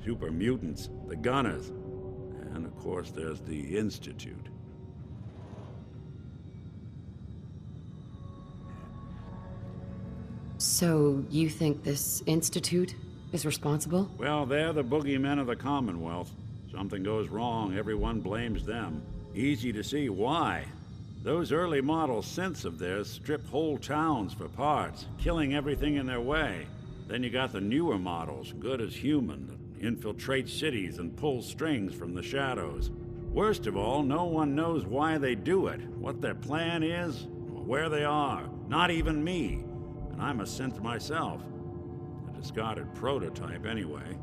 super mutants, the Gunners, and of course there's the Institute. So, you think this Institute is responsible? Well, they're the boogeymen of the Commonwealth. Something goes wrong, everyone blames them. Easy to see why. Those early model synths of theirs strip whole towns for parts, killing everything in their way. Then you got the newer models, good as human, that infiltrate cities and pull strings from the shadows. Worst of all, no one knows why they do it, what their plan is, or where they are. Not even me. And I'm a synth myself. A discarded prototype, anyway.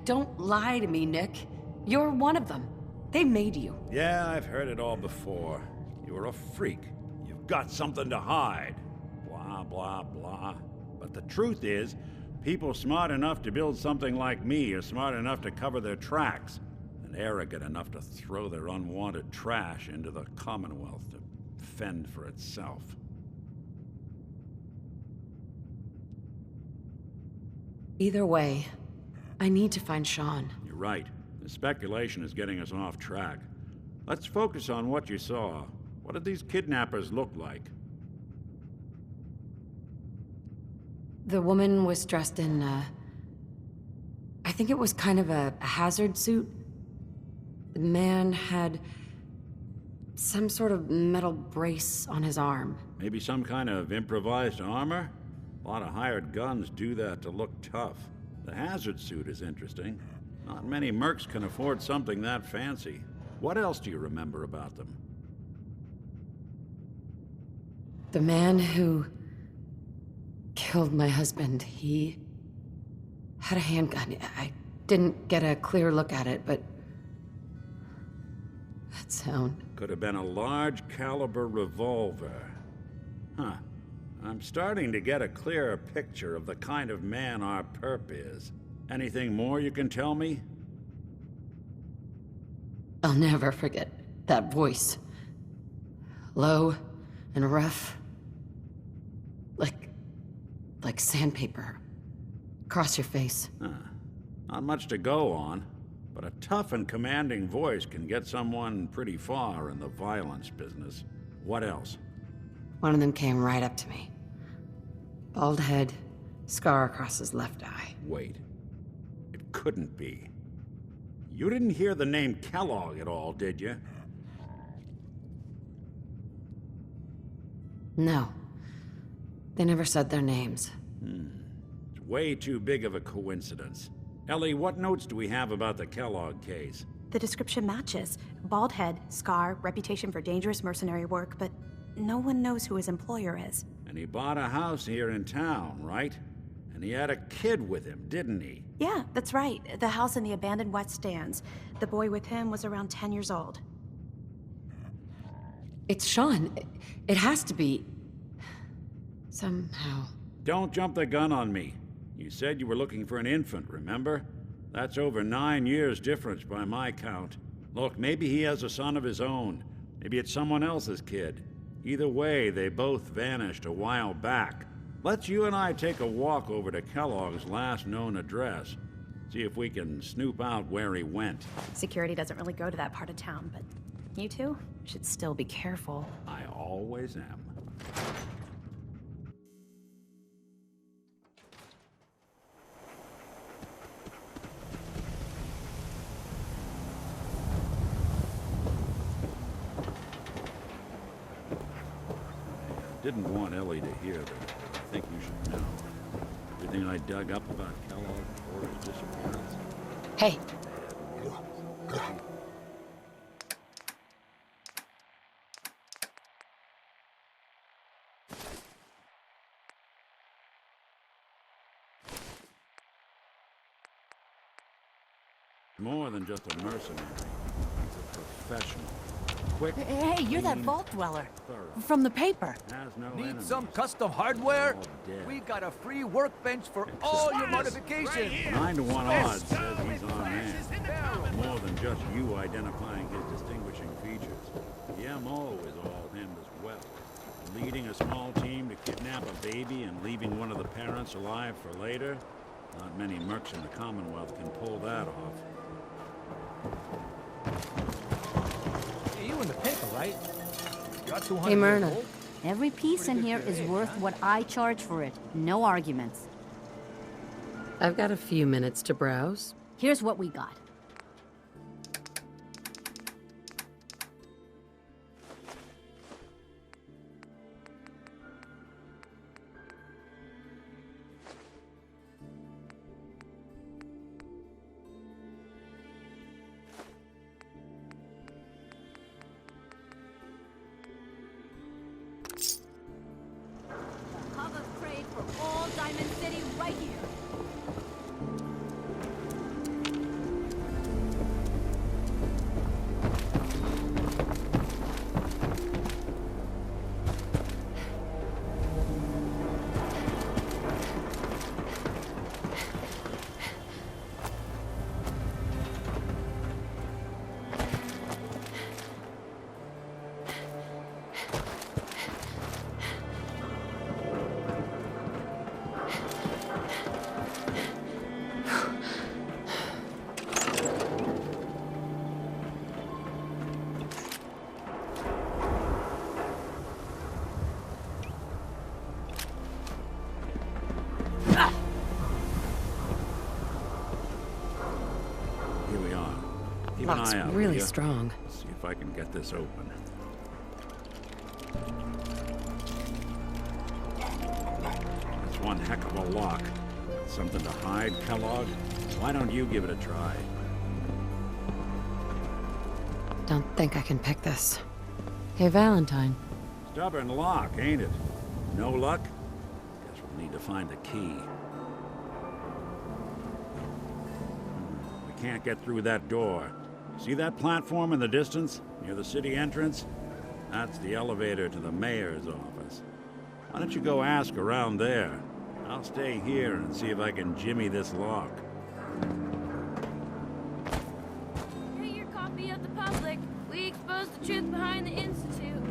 Don't lie to me, Nick. You're one of them. They made you. Yeah, I've heard it all before. You're a freak. You've got something to hide. Blah, blah, blah. But the truth is, people smart enough to build something like me are smart enough to cover their tracks, and arrogant enough to throw their unwanted trash into the Commonwealth to fend for itself. Either way, I need to find Sean. You're right. The speculation is getting us off track. Let's focus on what you saw. What did these kidnappers look like? The woman was dressed in, I think it was kind of a hazard suit. The man had some sort of metal brace on his arm. Maybe some kind of improvised armor? A lot of hired guns do that to look tough. The hazard suit is interesting. Not many mercs can afford something that fancy. What else do you remember about them? The man who killed my husband, he had a handgun. I didn't get a clear look at it, but that sound. Could have been a large caliber revolver. Huh. I'm starting to get a clearer picture of the kind of man our perp is. Anything more you can tell me? I'll never forget that voice. Low and rough. Like sandpaper. Across your face. Huh. Not much to go on, but a tough and commanding voice can get someone pretty far in the violence business. What else? One of them came right up to me. Bald head, scar across his left eye. Wait. It couldn't be. You didn't hear the name Kellogg at all, did you? No. They never said their names. It's way too big of a coincidence. Ellie, what notes do we have about the Kellogg case? The description matches. Bald head, scar, reputation for dangerous mercenary work, but no one knows who his employer is. And he bought a house here in town, right? And he had a kid with him, didn't he? Yeah, that's right. The house in the abandoned West Stands. The boy with him was around 10 years old. It's Sean. It has to be. Somehow. Don't jump the gun on me. You said you were looking for an infant, remember? That's over 9 years difference by my count. Look, maybe he has a son of his own. Maybe it's someone else's kid. Either way, they both vanished a while back. Let's you and I take a walk over to Kellogg's last known address. See if we can snoop out where he went. Security doesn't really go to that part of town, but you two should still be careful. I always am. Didn't want Ellie to hear that. I think you should know. Everything I dug up about Kellogg before his disappearance. Hey. More than just a mercenary. He's a professional. Quick. Hey, you're that vault dweller. Thorough. From the paper. Has no Need enemies. some custom hardware? All dead. We got a free workbench for all your modifications. 9 to 1 odds says he's on man. More than just you identifying his distinguishing features. The MO is all him as well. Leading a small team to kill baby and leaving one of the parents alive for later? Not many mercs in the Commonwealth can pull that off. Hey, you in the paper, right? You're 200 Hey, Myrna. years old? Every piece in here is worth what I charge for it. No arguments. I've got a few minutes to browse. Here's what we got. Hub of trade for all Diamond City right here. Here we are. Keep an Lock's eye out, really will ya? strong. See if I can get this open. It's one heck of a lock. Something to hide, Kellogg? Why don't you give it a try? Don't think I can pick this. Hey, Valentine. Stubborn lock, ain't it? No luck? Guess we'll need to find the key. We can't get through that door. See that platform in the distance, near the city entrance? That's the elevator to the mayor's office. Why don't you go ask around there? I'll stay here and see if I can jimmy this lock. Get your copy of the public. We expose the truth behind the Institute.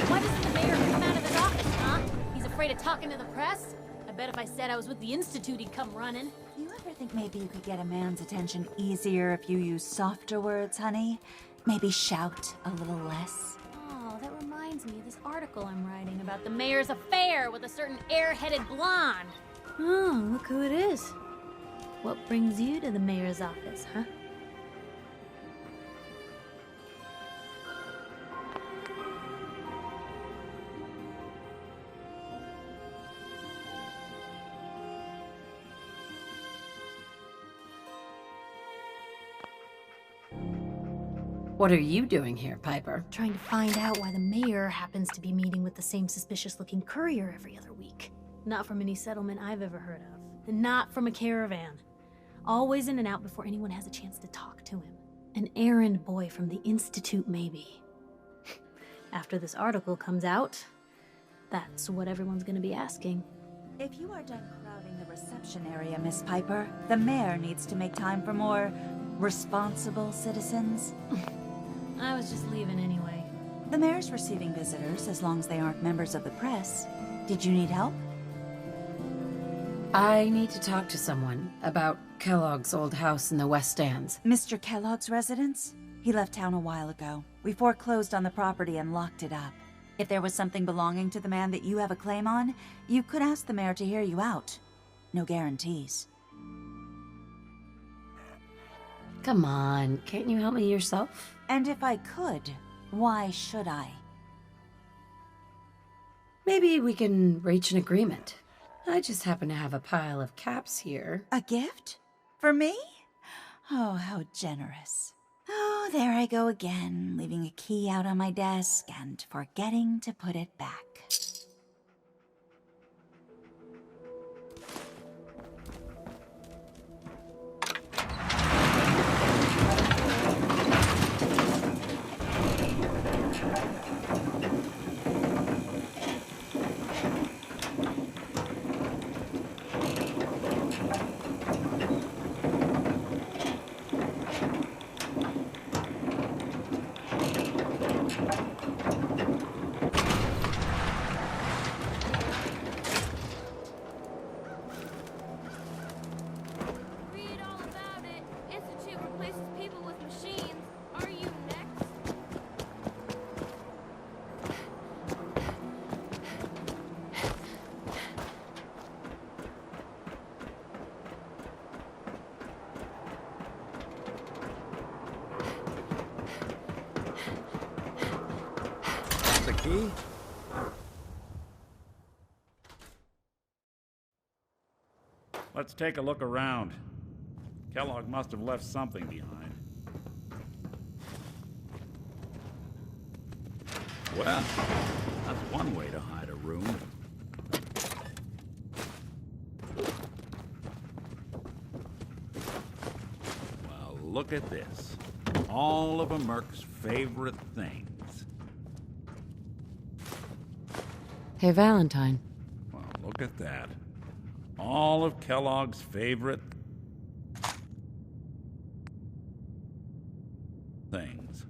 Why doesn't the mayor come out of his office, huh? He's afraid of talking to the press? I bet if I said I was with the Institute, he'd come running. You ever think maybe you could get a man's attention easier if you use softer words, honey? Maybe shout a little less? Oh, that reminds me of this article I'm writing about the mayor's affair with a certain air-headed blonde. Oh, look who it is. What brings you to the mayor's office, huh? What are you doing here, Piper? Trying to find out why the mayor happens to be meeting with the same suspicious-looking courier every other week. Not from any settlement I've ever heard of. And not from a caravan. Always in and out before anyone has a chance to talk to him. An errand boy from the Institute, maybe. After this article comes out, that's what everyone's gonna be asking. If you are done crowding the reception area, Miss Piper, the mayor needs to make time for more responsible citizens. I was just leaving anyway. The mayor's receiving visitors as long as they aren't members of the press. Did you need help? I need to talk to someone about Kellogg's old house in the West Stands. Mr. Kellogg's residence? He left town a while ago. We foreclosed on the property and locked it up. If there was something belonging to the man that you have a claim on, you could ask the mayor to hear you out. No guarantees. Come on, can't you help me yourself? And if I could, why should I? Maybe we can reach an agreement. I just happen to have a pile of caps here. A gift? For me? Oh, how generous. Oh, there I go again, leaving a key out on my desk and forgetting to put it back. Read all about it. Institute replaces people with machines. Are you next? The key? Let's take a look around. Kellogg must have left something behind. Well, that's one way to hide a room. Well, look at this. All of a Merc's favorite things. Hey, Valentine. Well, look at that. All of Kellogg's favorite things.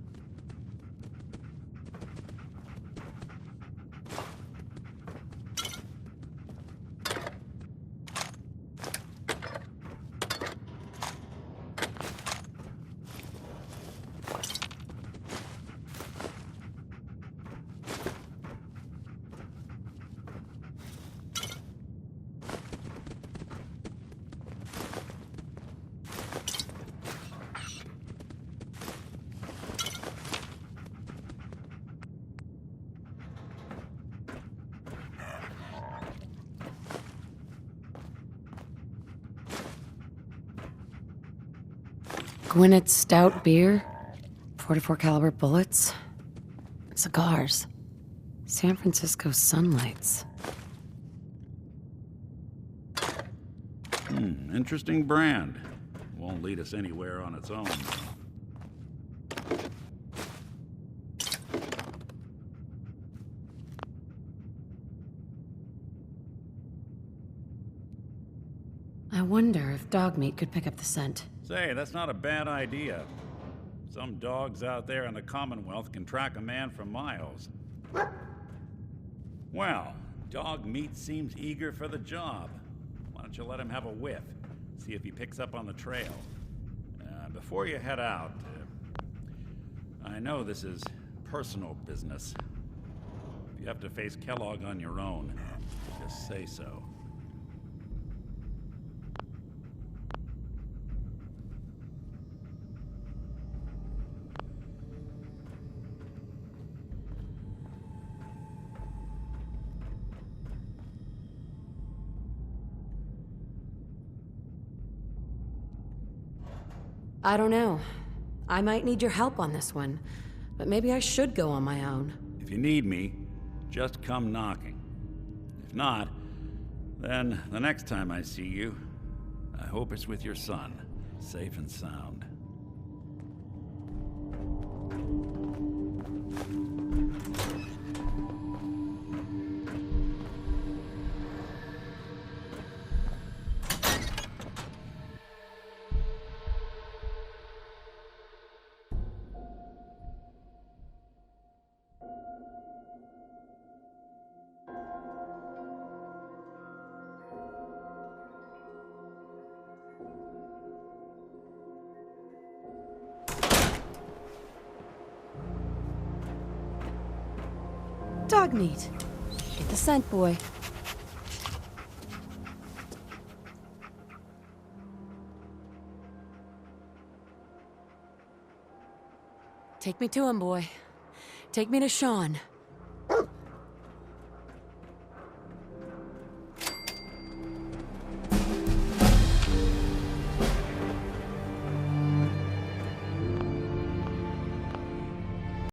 Gwinnett's stout beer, 44 caliber bullets, cigars, San Francisco sunlights. Interesting brand. Won't lead us anywhere on its own. I wonder if dog meat could pick up the scent. Say, that's not a bad idea. Some dogs out there in the Commonwealth can track a man for miles. Well, dog meat seems eager for the job. Why don't you let him have a whiff? See if he picks up on the trail. Before you head out, I know this is personal business. If you have to face Kellogg on your own, just say so. I don't know. I might need your help on this one, but maybe I should go on my own. If you need me, just come knocking. If not, then the next time I see you, I hope it's with your son, safe and sound. Dog meat. Get the scent, boy. Take me to him, boy. Take me to Sean.